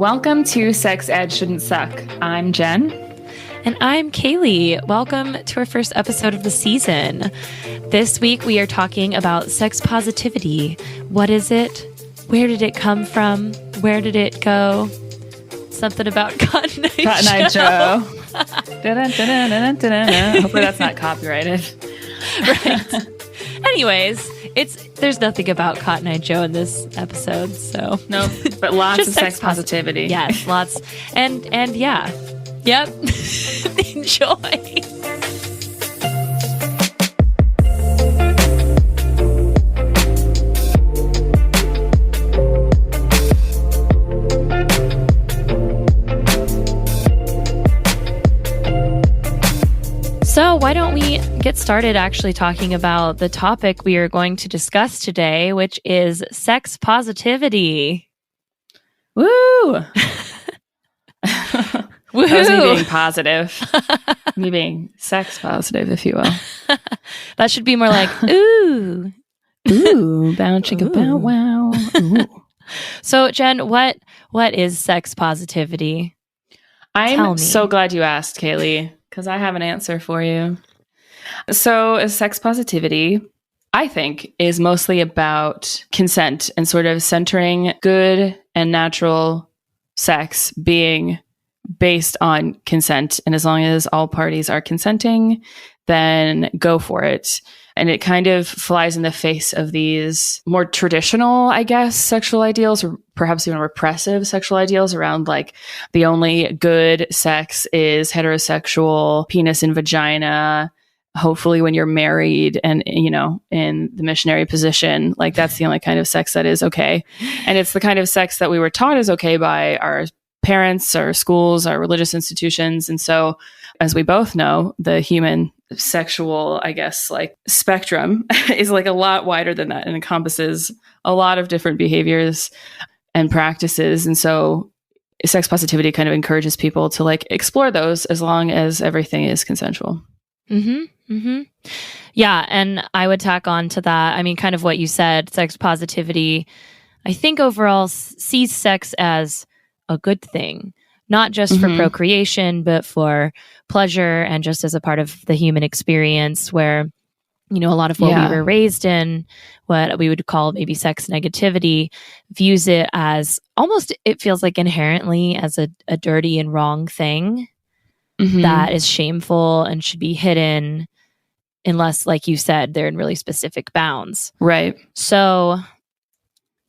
Welcome to Sex Ed Shouldn't Suck. I'm Jen. And I'm Kaylee. Welcome to our first episode of the season. This week we are talking about sex positivity. What is it? Where did it come from? Where did it go? Something about Cotton Eye Joe. Hopefully that's not copyrighted. Right. Anyways, there's nothing about Cotton Eye Joe in this episode, so no, but lots of sex positivity. Yes, lots, and yeah, yep. Enjoy. So why don't we get started actually talking about the topic we are going to discuss today, which is sex positivity. Woo! Woo! That was me being positive. Me being sex positive, if you will. That should be more like, ooh. Ooh, bow chicka bow wow. Ooh. So Jen, what is sex positivity? I'm so glad you asked, Kaylee, because I have an answer for you. So sex positivity, I think, is mostly about consent and sort of centering good and natural sex being based on consent. And as long as all parties are consenting, then go for it. And it kind of flies in the face of these more traditional, I guess, sexual ideals, or perhaps even repressive sexual ideals around like the only good sex is heterosexual, penis and vagina. Hopefully when you're married and, you know, in the missionary position, like that's the only kind of sex that is okay. And it's the kind of sex that we were taught is okay by our parents, our schools, our religious institutions. And so, as we both know, the human sexual, I guess, like spectrum is like a lot wider than that and encompasses a lot of different behaviors and practices. And so sex positivity kind of encourages people to like explore those as long as everything is consensual. Mm-hmm. Mm-hmm. Yeah. And I would tack on to that. I mean, kind of what you said, sex positivity, I think overall sees sex as a good thing, not just for procreation, but for pleasure and just as a part of the human experience where, you know, a lot of what we were raised in, what we would call maybe sex negativity, views it as almost, it feels like inherently as a dirty and wrong thing that is shameful and should be hidden unless, like you said, they're in really specific bounds. Right. So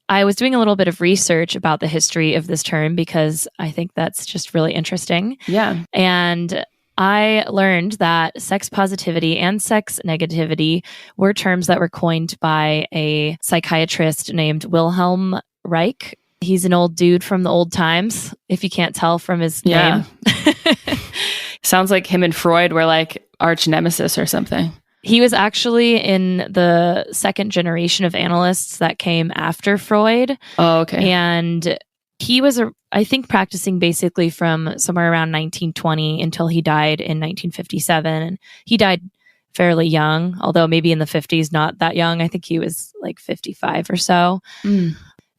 I was doing a little bit of research about the history of this term because I think that's just really interesting. Yeah. And I learned that sex positivity and sex negativity were terms that were coined by a psychiatrist named Wilhelm Reich. He's an old dude from the old times, if you can't tell from his name. Sounds like him and Freud were like arch nemesis or something. He was actually in the second generation of analysts that came after Freud. Oh, okay. And he was, I think, practicing basically from somewhere around 1920 until he died in 1957. And he died fairly young, although maybe in the 50s, not that young. I think he was like 55 or so.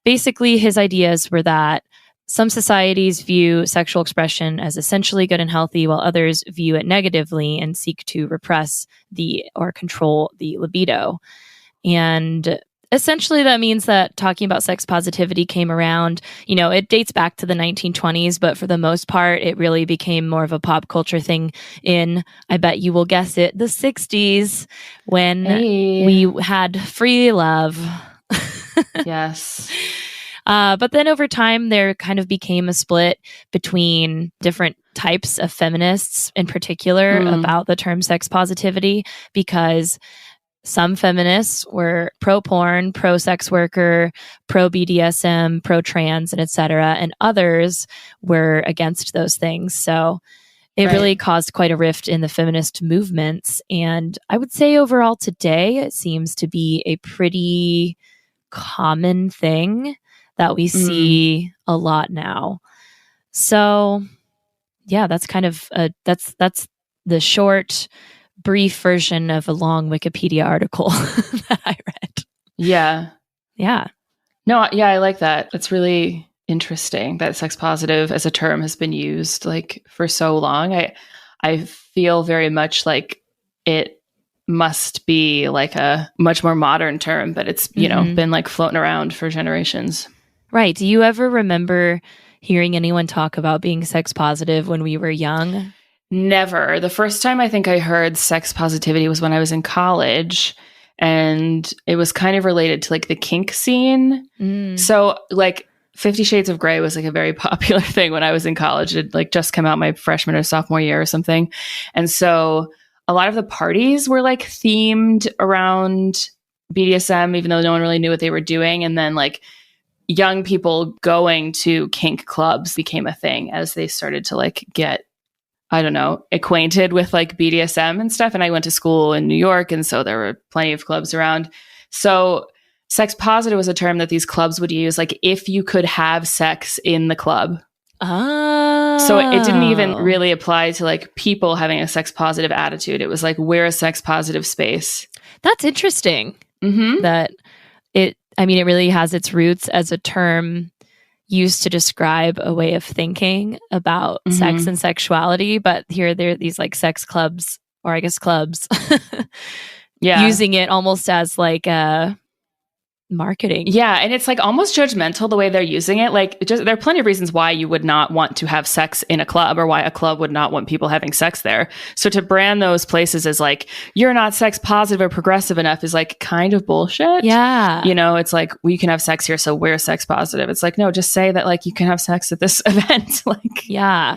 Basically, his ideas were that some societies view sexual expression as essentially good and healthy, while others view it negatively and seek to repress or control the libido. And essentially that means that talking about sex positivity came around, you know, it dates back to the 1920s, but for the most part, it really became more of a pop culture thing in, I bet you will guess it, the 60s when we had free love. Yes. But then over time, there kind of became a split between different types of feminists in particular about the term sex positivity, because some feminists were pro-porn, pro-sex worker, pro-BDSM, pro-trans, and etc., and others were against those things. So it really caused quite a rift in the feminist movements. And I would say overall today, it seems to be a pretty common thing that we see a lot now. So yeah, that's kind of that's the short, brief version of a long Wikipedia article that I read. Yeah. Yeah. No, yeah, I like that. It's really interesting that sex positive as a term has been used like for so long. I feel very much like it must be like a much more modern term, but it's, you know, been like floating around for generations. Right. Do you ever remember hearing anyone talk about being sex positive when we were young? Never. The first time I think I heard sex positivity was when I was in college, and it was kind of related to like the kink scene. So like 50 Shades of Grey was like a very popular thing when I was in college. It like just come out my freshman or sophomore year or something. And so a lot of the parties were like themed around BDSM, even though no one really knew what they were doing. And then like young people going to kink clubs became a thing as they started to like get, I don't know, acquainted with like BDSM and stuff. And I went to school in New York, and so there were plenty of clubs around. So sex positive was a term that these clubs would use, like if you could have sex in the club. Oh. So it didn't even really apply to like people having a sex positive attitude. It was like, we're a sex positive space. That's interesting. That it really has its roots as a term used to describe a way of thinking about sex and sexuality, but here there are these like sex clubs, or I guess clubs, using it almost as like a marketing. Yeah, and it's like almost judgmental the way they're using it. Like there are plenty of reasons why you would not want to have sex in a club, or why a club would not want people having sex there. So to brand those places as like, you're not sex positive or progressive enough is like kind of bullshit. Yeah. You know, it's like, we can have sex here, so we're sex positive. It's like, no, just say that like you can have sex at this event. Like, yeah,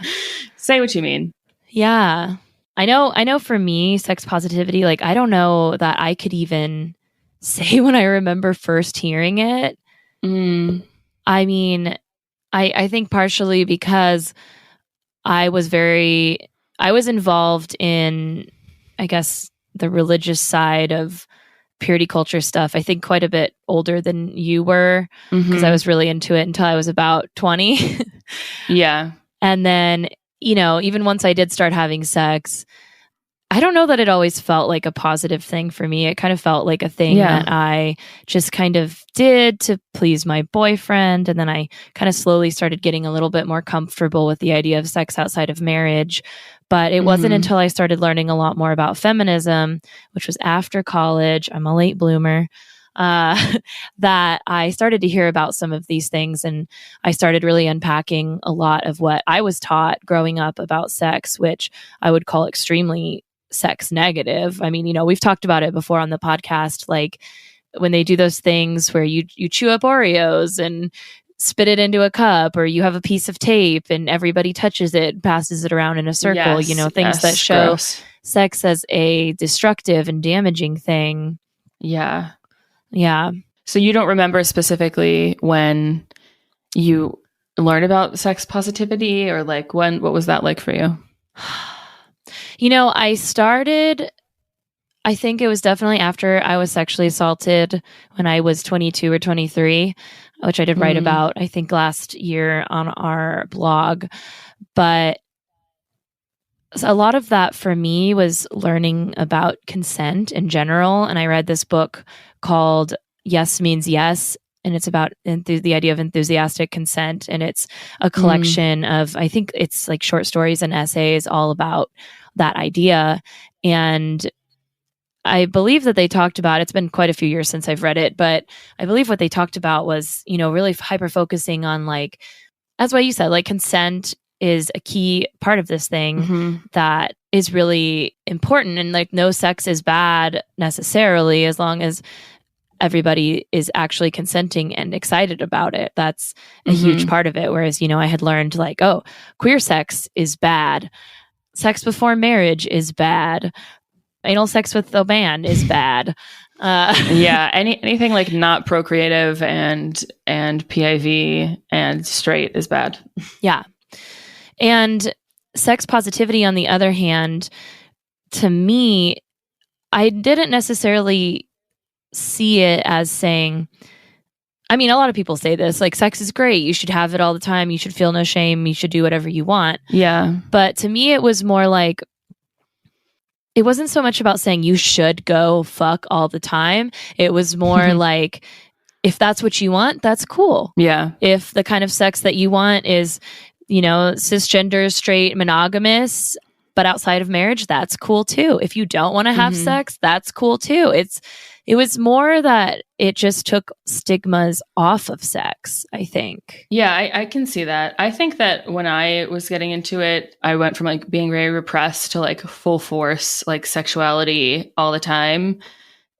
say what you mean. Yeah. I know for me, sex positivity, like I don't know that I could even say when I remember first hearing it. I mean, I think partially because I was involved in, I guess, the religious side of purity culture stuff. I think quite a bit older than you were, because I was really into it until I was about 20. Yeah. And then, you know, even once I did start having sex, I don't know that it always felt like a positive thing for me. It kind of felt like a thing that I just kind of did to please my boyfriend. And then I kind of slowly started getting a little bit more comfortable with the idea of sex outside of marriage. But it wasn't until I started learning a lot more about feminism, which was after college, I'm a late bloomer, that I started to hear about some of these things. And I started really unpacking a lot of what I was taught growing up about sex, which I would call extremely sex negative. I mean, you know, we've talked about it before on the podcast, like when they do those things where you chew up Oreos and spit it into a cup, or you have a piece of tape and everybody touches it, passes it around in a circle, you know, things that show sex as a destructive and damaging thing. Yeah. Yeah. So you don't remember specifically when you learned about sex positivity, or like what was that like for you? You know, I think it was definitely after I was sexually assaulted when I was 22 or 23, which I did write about, I think, last year on our blog. But a lot of that for me was learning about consent in general. And I read this book called Yes Means Yes. And it's about the idea of enthusiastic consent. And it's a collection of, I think it's like short stories and essays all about that idea. And I believe that they talked about, it's been quite a few years since I've read it, but I believe what they talked about was, you know, really hyper focusing on, like, that's why you said, like, consent is a key part of this thing that is really important. And like, no sex is bad necessarily, as long as everybody is actually consenting and excited about it. That's a huge part of it. Whereas, you know, I had learned like, oh, queer sex is bad. Sex before marriage is bad. Anal sex with a man is bad. Yeah, anything like not procreative and PIV and straight is bad. Yeah. And sex positivity, on the other hand, to me, I didn't necessarily see it as saying, I mean, a lot of people say this, like, sex is great. You should have it all the time. You should feel no shame. You should do whatever you want. Yeah. But to me, it was more like, it wasn't so much about saying you should go fuck all the time. It was more like, if that's what you want, that's cool. Yeah. If the kind of sex that you want is, cisgender, straight, monogamous, but outside of marriage, that's cool too. If you don't want to have sex, that's cool too. It was more that it just took stigmas off of sex, I think. Yeah, I can see that. I think that when I was getting into it, I went from like being very repressed to like full force, like sexuality all the time.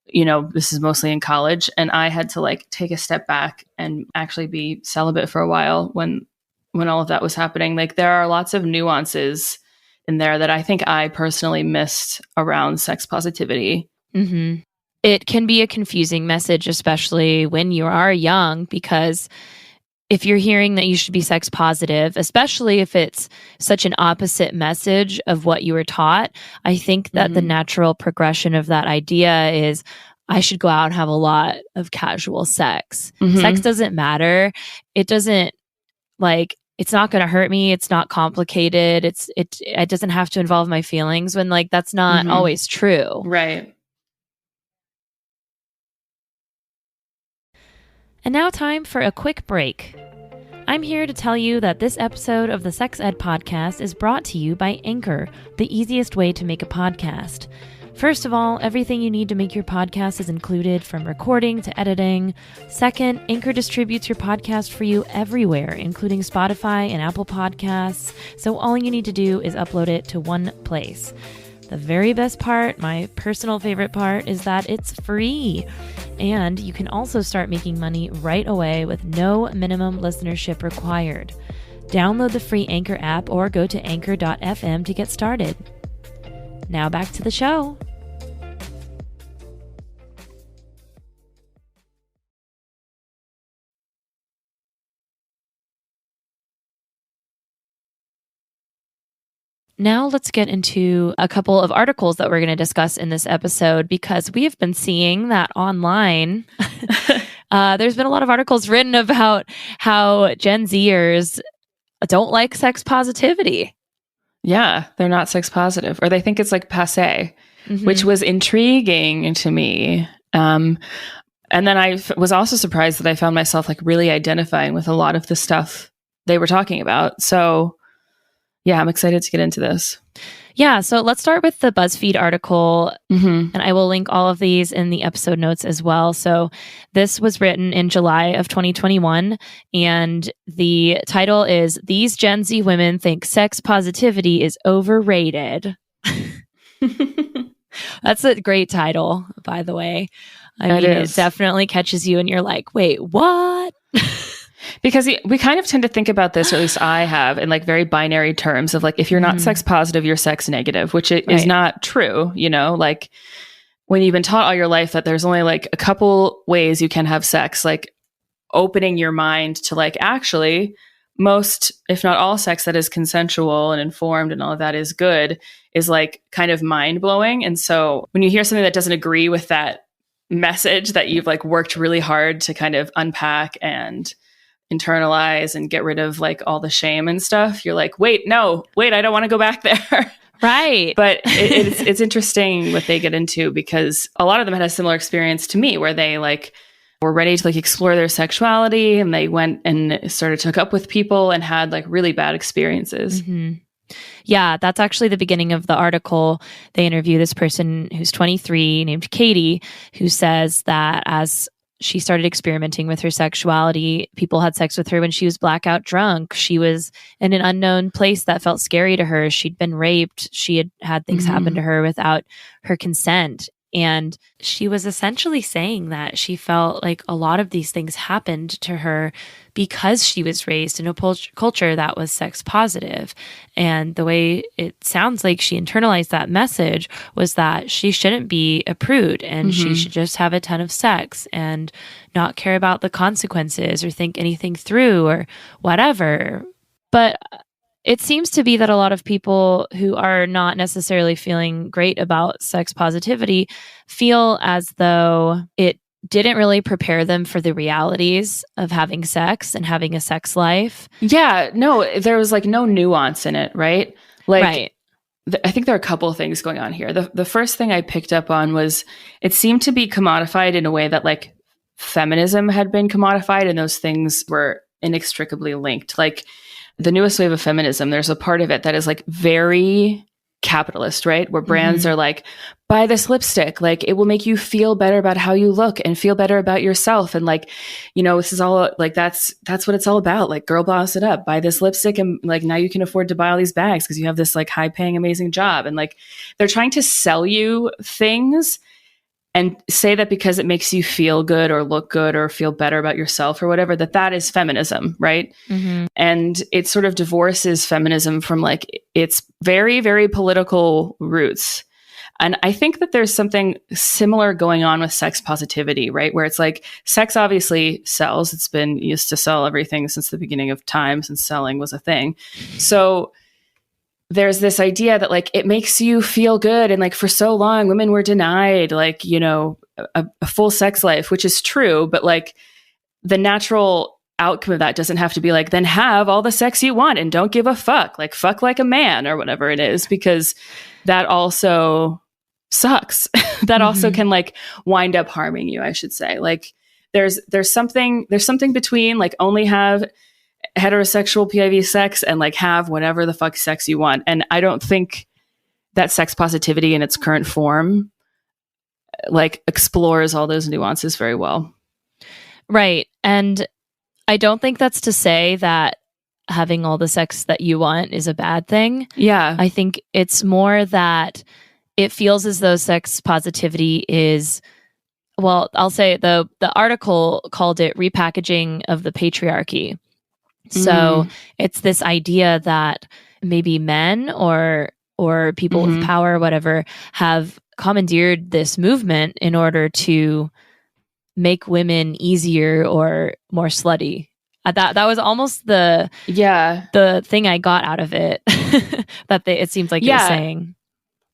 This is mostly in college, and I had to like take a step back and actually be celibate for a while when all of that was happening. Like there are lots of nuances in there that I think I personally missed around sex positivity. Mm-hmm. It can be a confusing message, especially when you are young, because if you're hearing that you should be sex positive, especially if it's such an opposite message of what you were taught, I think that the natural progression of that idea is I should go out and have a lot of casual sex. Sex doesn't matter. It doesn't it's not going to hurt me. It's not complicated. It doesn't have to involve my feelings when like that's not always true. Right. And now time for a quick break. I'm here to tell you that this episode of the Sex Ed Podcast is brought to you by Anchor, the easiest way to make a podcast. First of all, everything you need to make your podcast is included, from recording to editing. Second, Anchor distributes your podcast for you everywhere, including Spotify and Apple Podcasts. So all you need to do is upload it to one place. The very best part, my personal favorite part, is that it's free. And you can also start making money right away with no minimum listenership required. Download the free Anchor app or go to anchor.fm to get started. Now back to the show. Now let's get into a couple of articles that we're going to discuss in this episode, because we have been seeing that online. There's been a lot of articles written about how Gen Zers don't like sex positivity. Yeah, they're not sex positive, or they think it's like passé, which was intriguing to me. And then I was also surprised that I found myself like really identifying with a lot of the stuff they were talking about. So yeah, I'm excited to get into this. Yeah, so let's start with the BuzzFeed article, and I will link all of these in the episode notes as well. So this was written in July of 2021, and the title is "These Gen Z Women Think Sex Positivity is Overrated." That's a great title, by the way. I mean, it definitely catches you and you're like, wait, what? Because we kind of tend to think about this, or at least I have, in like very binary terms of like, if you're not sex positive, you're sex negative, which is not true. Like when you've been taught all your life that there's only like a couple ways you can have sex, like opening your mind to like, actually most, if not all sex that is consensual and informed and all of that is good, is like kind of mind blowing. And so when you hear something that doesn't agree with that message that you've like worked really hard to kind of unpack and internalize and get rid of like all the shame and stuff, you're like, wait, I don't want to go back there. Right. But it's interesting what they get into, because a lot of them had a similar experience to me, where they like were ready to like explore their sexuality, and they went and started to hook up with people and had like really bad experiences. Yeah, that's actually the beginning of the article. They interview this person who's 23 named Katie, who says that as she started experimenting with her sexuality, people had sex with her when she was blackout drunk. She was in an unknown place that felt scary to her. She'd been raped. She had things happen to her without her consent. And she was essentially saying that she felt like a lot of these things happened to her because she was raised in a culture that was sex positive. And the way it sounds like she internalized that message was that she shouldn't be a prude, and she should just have a ton of sex and not care about the consequences or think anything through or whatever. But it seems to be that a lot of people who are not necessarily feeling great about sex positivity feel as though it didn't really prepare them for the realities of having sex and having a sex life. Yeah, no, there was like no nuance in it, right? Like, I think there are a couple of things going on here. The first thing I picked up on was it seemed to be commodified in a way that like feminism had been commodified and those things were inextricably linked. Like the newest wave of feminism, there's a part of it that is like very capitalist, right? Where brands are like, buy this lipstick, like it will make you feel better about how you look and feel better about yourself. And like, you know, this is all like, that's what it's all about. Like, girl boss it up, buy this lipstick. And like, now you can afford to buy all these bags because you have this like high paying, amazing job. And like, they're trying to sell you things and say that because it makes you feel good or look good or feel better about yourself or whatever, that is feminism, right? And it sort of divorces feminism from like its very, very political roots. And I think that there's something similar going on with sex positivity, right? Where it's like sex obviously sells. It's been used to sell everything since the beginning of time, since selling was a thing. So there's this idea that like it makes you feel good. And like for so long, women were denied like, you know, a full sex life, which is true. But like the natural outcome of that doesn't have to be like, then have all the sex you want and don't give a fuck, like fuck like a man or whatever it is, because that also sucks. That also can like wind up harming you, I should say. Like there's something between like only have heterosexual PIV sex and like have whatever the fuck sex you want. And I don't think that sex positivity in its current form like explores all those nuances very well. Right. And I don't think that's to say that having all the sex that you want is a bad thing. Yeah. I think it's more that it feels as though sex positivity is, well, I'll say the article called it repackaging of the patriarchy. So it's this idea that maybe men or people with power or whatever have commandeered this movement in order to make women easier or more slutty. That was almost the thing I got out of it. It seems like you're saying.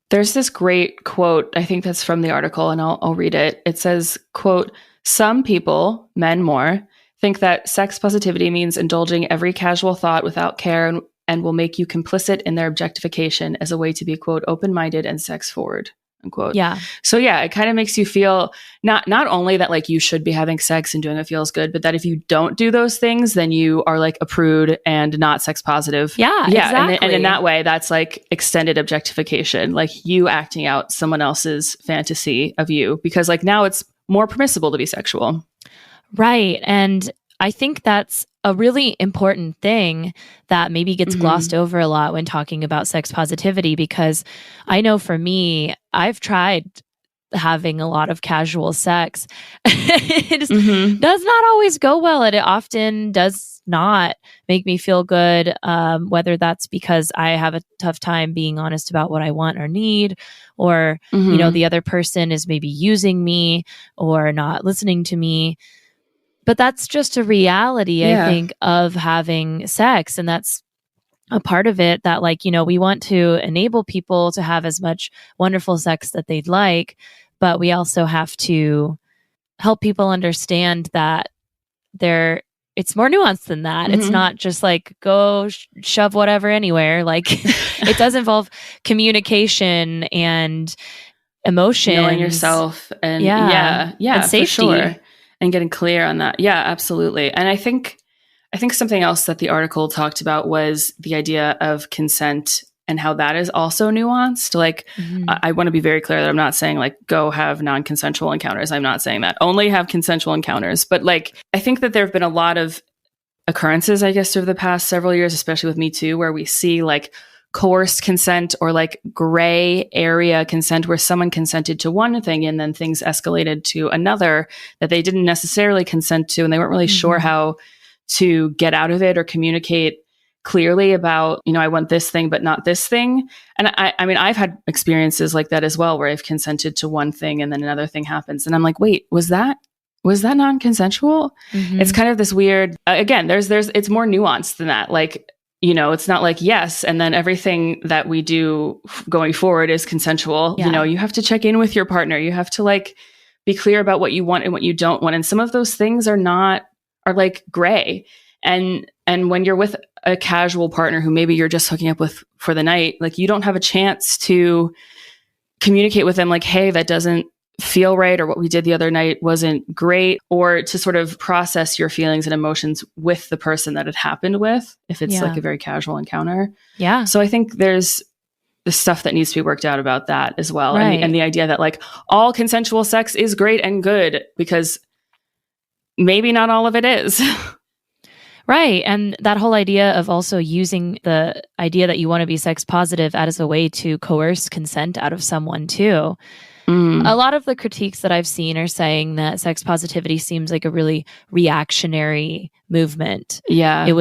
There's this great quote, I think that's from the article, and I'll read it. It says, quote, "Some people, men more, think that sex positivity means indulging every casual thought without care and will make you complicit in their objectification as a way to be, quote, open-minded and sex-forward," unquote. Yeah. So yeah, it kind of makes you feel not only that like you should be having sex and doing what feels good, but that if you don't do those things, then you are like a prude and not sex positive. Yeah, exactly. And in that way, that's like extended objectification, like you acting out someone else's fantasy of you, because like now it's more permissible to be sexual. Right. And I think that's a really important thing that maybe gets glossed over a lot when talking about sex positivity, because I know for me, I've tried having a lot of casual sex. It just does not always go well, and it often does not make me feel good, whether that's because I have a tough time being honest about what I want or need, or you know, the other person is maybe using me or not listening to me. But that's just a reality, I think, of having sex. And that's a part of it that, like, you know, we want to enable people to have as much wonderful sex that they'd like, but we also have to help people understand that it's more nuanced than that. It's not just like go shove whatever anywhere. Like it does involve communication and emotion, knowing yourself, and and safety. For sure. And getting clear on that. Yeah, absolutely. And I think something else that the article talked about was the idea of consent and how that is also nuanced. Like, I want to be very clear that I'm not saying like go have non-consensual encounters. I'm not saying that. Only have consensual encounters. But like, I think that there have been a lot of occurrences, I guess, over the past several years, especially with Me Too, where we see like coerced consent or like gray area consent, where someone consented to one thing and then things escalated to another that they didn't necessarily consent to, and they weren't really sure how to get out of it or communicate clearly about, you know, I want this thing but not this thing. And I mean, I've had experiences like that as well, where I've consented to one thing and then another thing happens and I'm like, wait, was that non-consensual? It's kind of this weird, again, it's more nuanced than that. Like, you know, it's not like yes, and then everything that we do going forward is consensual. You know, you have to check in with your partner. You have to like be clear about what you want and what you don't want. And some of those things are like gray. And when you're with a casual partner who maybe you're just hooking up with for the night, like you don't have a chance to communicate with them like, hey, that doesn't feel right, or what we did the other night wasn't great, or to sort of process your feelings and emotions with the person that it happened with, if it's like a very casual encounter. Yeah. So I think there's the stuff that needs to be worked out about that as well. Right. And the idea that like all consensual sex is great and good, because maybe not all of it is. Right. And that whole idea of also using the idea that you want to be sex positive as a way to coerce consent out of someone too. A lot of the critiques that I've seen are saying that sex positivity seems like a really reactionary movement. Yeah. It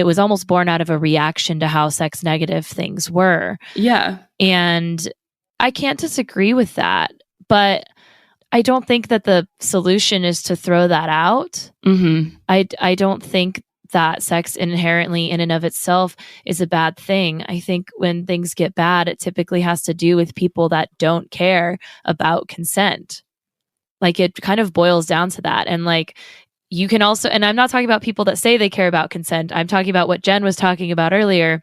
was almost born out of a reaction to how sex negative things were. Yeah. And I can't disagree with that, but I don't think that the solution is to throw that out. Mm-hmm. I don't think that sex inherently in and of itself is a bad thing. I think when things get bad, it typically has to do with people that don't care about consent. Like it kind of boils down to that. And like you can also, and I'm not talking about people that say they care about consent. I'm talking about what Jen was talking about earlier.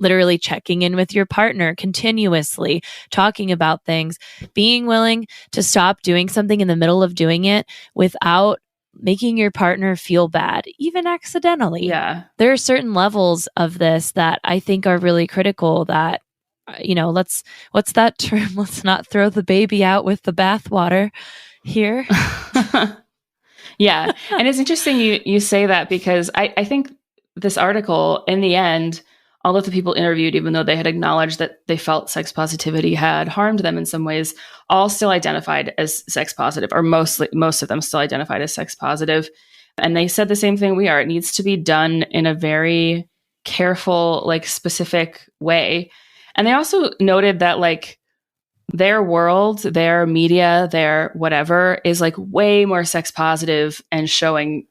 Literally checking in with your partner continuously, talking about things, being willing to stop doing something in the middle of doing it without making your partner feel bad, even accidentally. Yeah. There are certain levels of this that I think are really critical that, what's that term? Let's not throw the baby out with the bathwater here. Yeah. And it's interesting you say that, because I think this article, in the end, all of the people interviewed, even though they had acknowledged that they felt sex positivity had harmed them in some ways, all still identified as sex positive, or most of them still identified as sex positive. And they said the same thing we are. It needs to be done in a very careful, like specific way. And they also noted that like their world, their media, their whatever is like way more sex positive and showing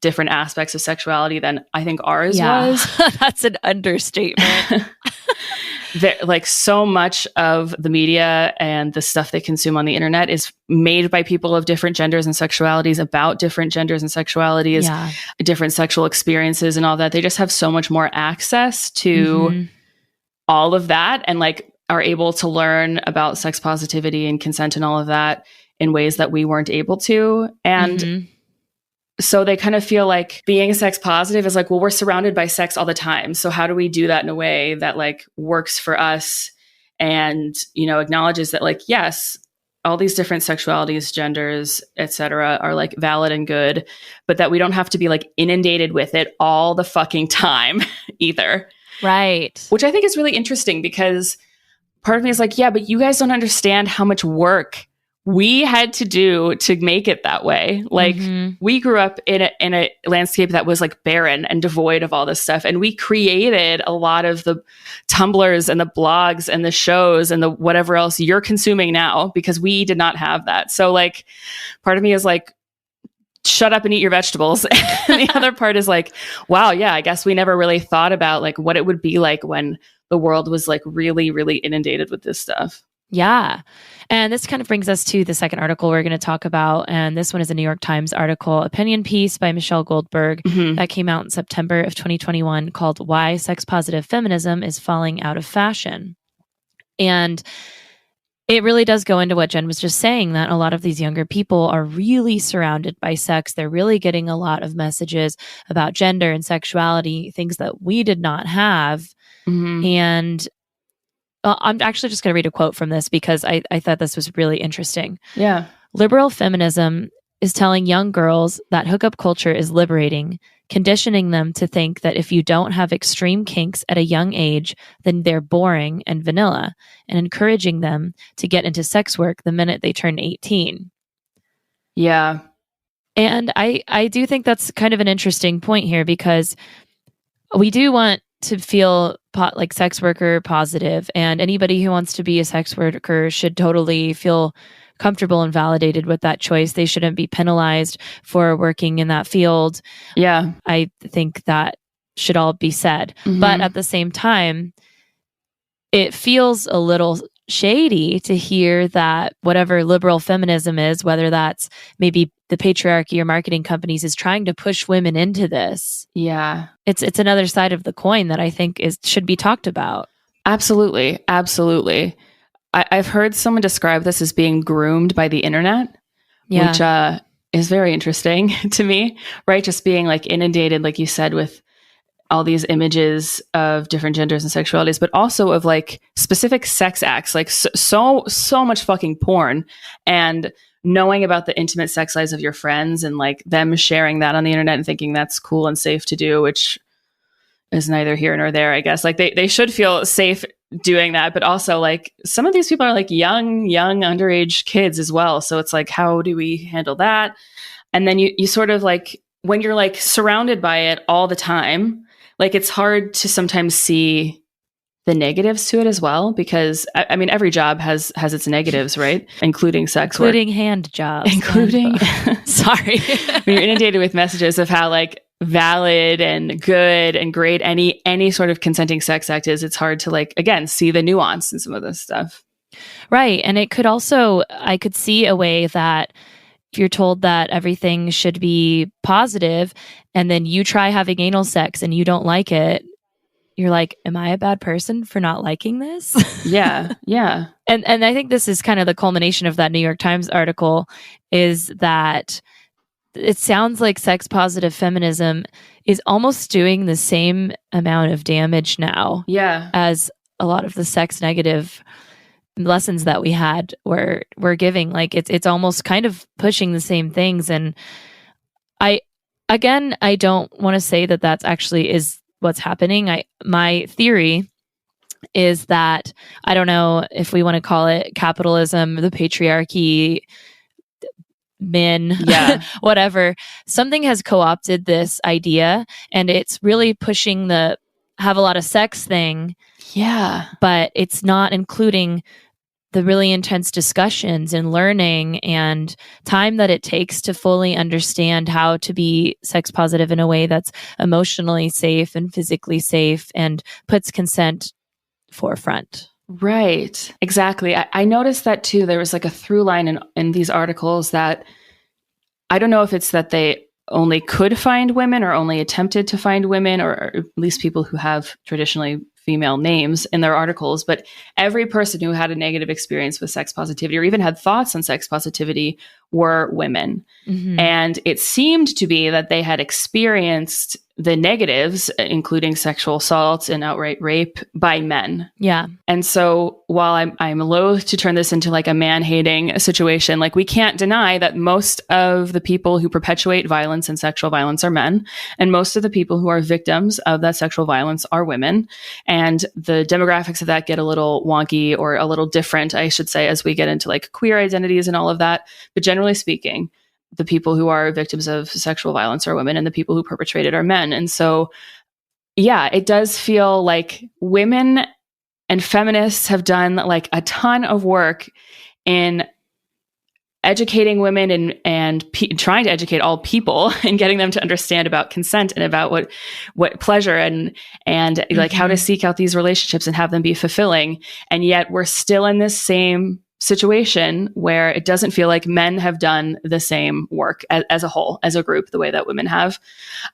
different aspects of sexuality than I think ours was. That's an understatement. Like so much of the media and the stuff they consume on the internet is made by people of different genders and sexualities, about different genders and sexualities, different sexual experiences and all that. They just have so much more access to all of that, and like are able to learn about sex positivity and consent and all of that in ways that we weren't able to. And so they kind of feel like being sex positive is like, well, we're surrounded by sex all the time. So how do we do that in a way that like works for us and, acknowledges that like, yes, all these different sexualities, genders, etc., are like valid and good, but that we don't have to be like inundated with it all the fucking time either. Right. Which I think is really interesting, because part of me is like, yeah, but you guys don't understand how much work we had to do to make it that way. Like we grew up in a landscape that was like barren and devoid of all this stuff. And we created a lot of the Tumblrs and the blogs and the shows and the whatever else you're consuming now, because we did not have that. So like part of me is like, shut up and eat your vegetables. And the other part is like, wow, yeah, I guess we never really thought about like what it would be like when the world was like really, really inundated with this stuff. Yeah. And this kind of brings us to the second article we're going to talk about. And this one is a New York Times article, opinion piece by Michelle Goldberg that came out in September of 2021 called Why Sex Positive Feminism is Falling Out of Fashion. And it really does go into what Jen was just saying, that a lot of these younger people are really surrounded by sex. They're really getting a lot of messages about gender and sexuality, things that we did not have. And I'm actually just going to read a quote from this because I thought this was really interesting. Yeah. Liberal feminism is telling young girls that hookup culture is liberating, conditioning them to think that if you don't have extreme kinks at a young age, then they're boring and vanilla, and encouraging them to get into sex work the minute they turn 18. Yeah. And I do think that's kind of an interesting point here, because we do want to feel like sex worker positive, and anybody who wants to be a sex worker should totally feel comfortable and validated with that choice. They shouldn't be penalized for working in that field. Yeah. I think that should all be said. But at the same time, it feels a little shady to hear that whatever liberal feminism is, whether that's maybe the patriarchy or marketing companies, is trying to push women into this. Yeah. It's another side of the coin that I think should be talked about. Absolutely. Absolutely. I've heard someone describe this as being groomed by the internet, which is very interesting to me, right? Just being like inundated, like you said, with all these images of different genders and sexualities, but also of like specific sex acts, like so much fucking porn, and knowing about the intimate sex lives of your friends and like them sharing that on the internet and thinking that's cool and safe to do, which is neither here nor there, I guess. Like they should feel safe doing that, but also like some of these people are like young underage kids as well. So it's like, how do we handle that? And then you sort of like, when you're like surrounded by it all the time, like it's hard to sometimes see the negatives to it as well, because I mean, every job has its negatives, right? Including sex work. Including hand jobs. Including, sorry. When you're inundated with messages of how like valid and good and great any sort of consenting sex act is, it's hard to like, again, see the nuance in some of this stuff. Right. And it could also, I could see a way that if you're told that everything should be positive and then you try having anal sex and you don't like it, you're like, am I a bad person for not liking this? Yeah. Yeah. And I think this is kind of the culmination of that New York Times article, is that it sounds like sex positive feminism is almost doing the same amount of damage now as a lot of the sex negative lessons that we had were giving. Like it's almost kind of pushing the same things. And I don't want to say that that's actually is what's happening. My theory is that, I don't know if we want to call it capitalism, the patriarchy, men, whatever, something has co-opted this idea and it's really pushing the have a lot of sex thing. Yeah. But it's not including the really intense discussions and learning and time that it takes to fully understand how to be sex positive in a way that's emotionally safe and physically safe and puts consent forefront. Right. Exactly. I noticed that too. There was like a through line in these articles that I don't know if it's that they only could find women or only attempted to find women, or at least people who have traditionally female names in their articles, but every person who had a negative experience with sex positivity or even had thoughts on sex positivity were women. Mm-hmm. And it seemed to be that they had experienced the negatives, including sexual assault and outright rape, by men. Yeah. And so while I'm loath to turn this into like a man-hating situation, like we can't deny that most of the people who perpetuate violence and sexual violence are men, and most of the people who are victims of that sexual violence are women. And the demographics of that get a little wonky, or a little different, I should say, as we get into like queer identities and all of that. But generally speaking, the people who are victims of sexual violence are women, and the people who perpetrate it are men. And so, yeah, it does feel like women and feminists have done like a ton of work in educating women and trying to educate all people and getting them to understand about consent and about what pleasure and mm-hmm. like how to seek out these relationships and have them be fulfilling. And yet we're still in this same situation where it doesn't feel like men have done the same work as a whole, as a group, the way that women have,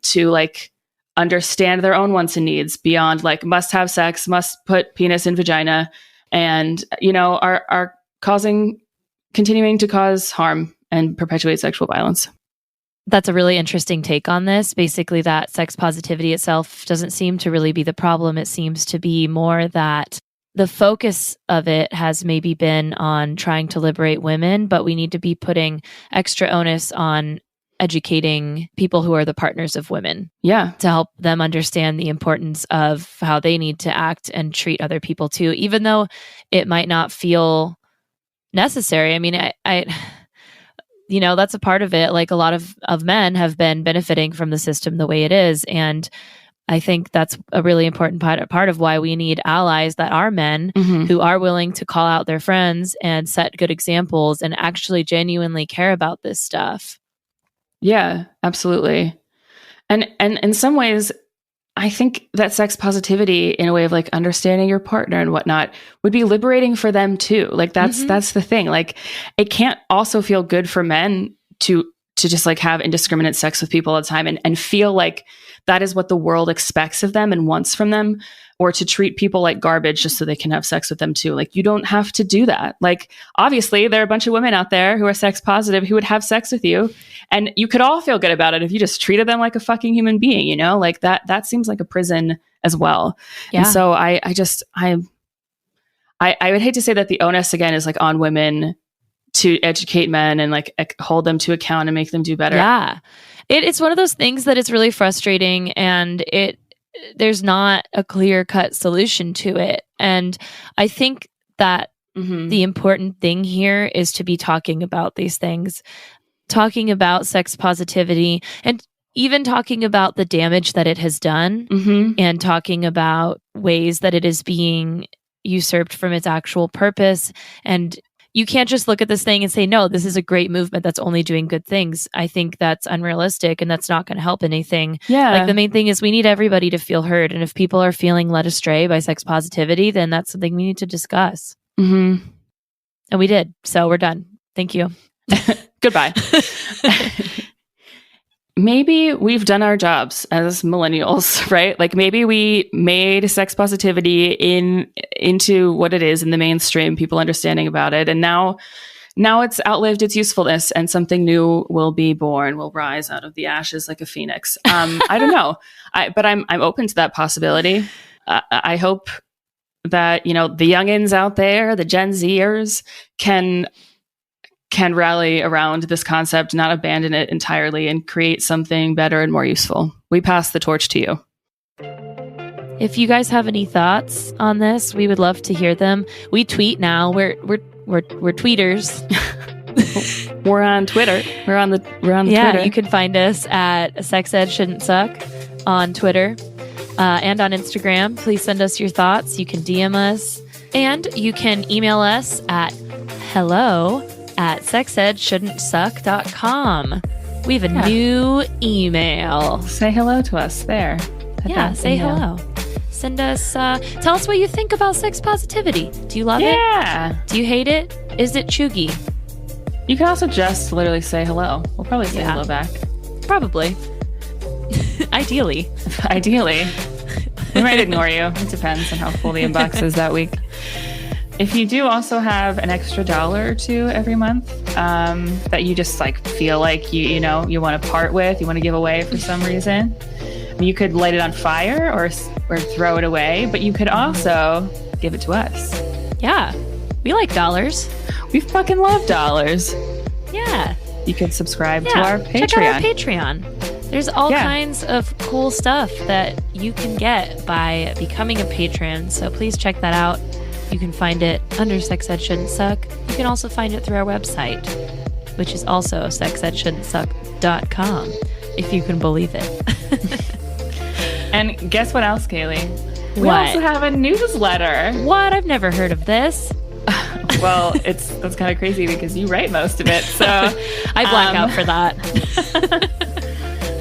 to like understand their own wants and needs beyond like must have sex, must put penis in vagina, and, you know, are continuing to cause harm and perpetuate sexual violence. That's a really interesting take on this. Basically, that sex positivity itself doesn't seem to really be the problem. It seems to be more that the focus of it has maybe been on trying to liberate women, but we need to be putting extra onus on educating people who are the partners of women. Yeah. To help them understand the importance of how they need to act and treat other people too, even though it might not feel necessary. I mean, I you know, that's a part of it. Like a lot of men have been benefiting from the system the way it is. And I think that's a really important part of why we need allies that are men mm-hmm. who are willing to call out their friends and set good examples and actually genuinely care about this stuff. Yeah, absolutely. And in some ways, I think that sex positivity, in a way of like understanding your partner and whatnot, would be liberating for them too. Like that's the thing. Like it can't also feel good for men to to just like have indiscriminate sex with people all the time and feel like that is what the world expects of them and wants from them, or to treat people like garbage just so they can have sex with them too. Like, you don't have to do that. Like, obviously there are a bunch of women out there who are sex positive who would have sex with you, and you could all feel good about it if you just treated them like a fucking human being, you know, like that seems like a prison as well. Yeah. And so I would hate to say that the onus again is like on women to educate men and like hold them to account and make them do better. Yeah. It's one of those things that it's really frustrating, and there's not a clear-cut solution to it. And I think that the important thing here is to be talking about these things, talking about sex positivity, and even talking about the damage that it has done, and talking about ways that it is being usurped from its actual purpose. And you can't just look at this thing and say, no, this is a great movement that's only doing good things. I think that's unrealistic, and that's not going to help anything. Yeah. Like, the main thing is we need everybody to feel heard. And if people are feeling led astray by sex positivity, then that's something we need to discuss. And we did. So we're done. Thank you. Goodbye. Maybe we've done our jobs as millennials, right? Like, maybe we made sex positivity into what it is in the mainstream, people understanding about it. And now it's outlived its usefulness, and something new will be born, will rise out of the ashes like a phoenix. I don't know. But I'm open to that possibility. I hope that, you know, the youngins out there, the Gen Zers can rally around this concept, not abandon it entirely, and create something better and more useful. We pass the torch to you. If you guys have any thoughts on this, we would love to hear them. We tweet now. We're tweeters. We're on Twitter. We're on Twitter. You can find us at Sex Ed Shouldn't Suck on Twitter and on Instagram. Please send us your thoughts. You can DM us, and you can email us at hello@sexedshouldn'tsuck.com. We have a new email. Say hello to us there. Say hello. Send us, tell us what you think about sex positivity. Do you love it? Yeah. Do you hate it? Is it cheugy? You can also just literally say hello. We'll probably say hello back. Probably. Ideally. We might ignore you. It depends on how full the inbox is that week. If you do also have an extra $1 or $2 every month that you just like feel like you want to part with, you want to give away for some reason, you could light it on fire or throw it away, but you could also give it to us. Yeah, we like dollars. We fucking love dollars. Yeah. You could subscribe to our Patreon. Check out our Patreon. There's all kinds of cool stuff that you can get by becoming a patron, so please check that out. You can find it under Sex Ed Shouldn't Suck. You can also find it through our website, which is also sexedshouldn'tsuck.com, if you can believe it. And guess what else, Kaylee? We also have a newsletter. What? I've never heard of this. Well, that's kind of crazy because you write most of it. So I black out for that.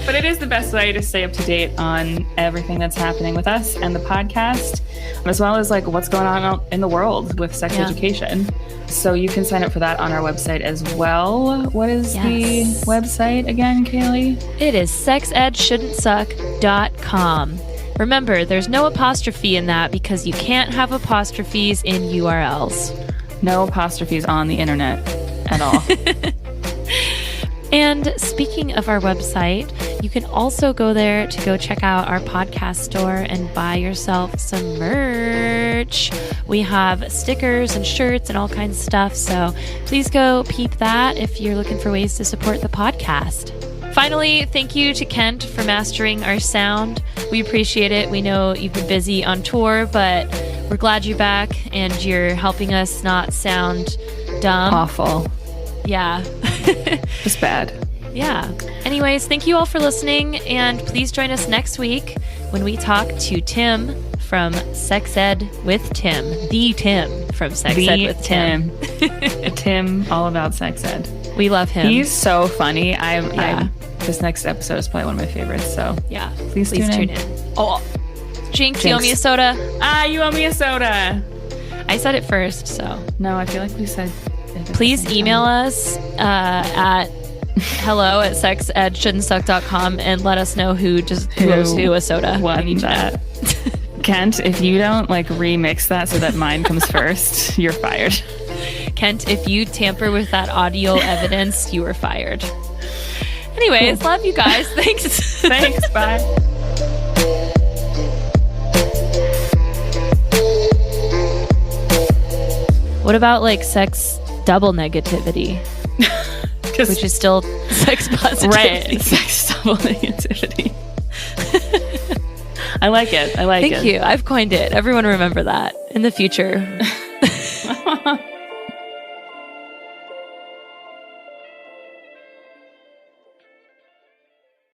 But it is the best way to stay up to date on everything that's happening with us and the podcast, as well as like what's going on in the world with sex education. So you can sign up for that on our website as well. What is the website again, Kaylee? It is sexedshouldn'tsuck.com. Remember, there's no apostrophe in that because you can't have apostrophes in URLs. No apostrophes on the internet at all. And speaking of our website, you can also go there to go check out our podcast store and buy yourself some merch. We have stickers and shirts and all kinds of stuff. So please go peep that if you're looking for ways to support the podcast. Finally, thank you to Kent for mastering our sound. We appreciate it. We know you've been busy on tour, but we're glad you're back and you're helping us not sound dumb. Awful. Yeah. Just bad. Yeah. Anyways, thank you all for listening, and please join us next week when we talk to Tim from Sex Ed with Tim. The Tim from Sex Ed with Tim. Tim, all about sex ed. We love him. He's so funny. This next episode is probably one of my favorites, so yeah, please tune in. Oh, Jinx, you owe me a soda. You owe me a soda. I said it first, so. No, I feel like we said... Please email us at hello@sex@shouldn'tsuck.com and let us know who owes who a soda. Won that. Kent, if you don't like remix that so that mine comes first, you're fired. Kent, if you tamper with that audio evidence, you are fired. Anyways, love you guys. Thanks. Thanks. Bye. What about like sex double negativity? Which is still sex positivity. Right. Sex double negativity. I like it. Thank you. I've coined it. Everyone remember that in the future.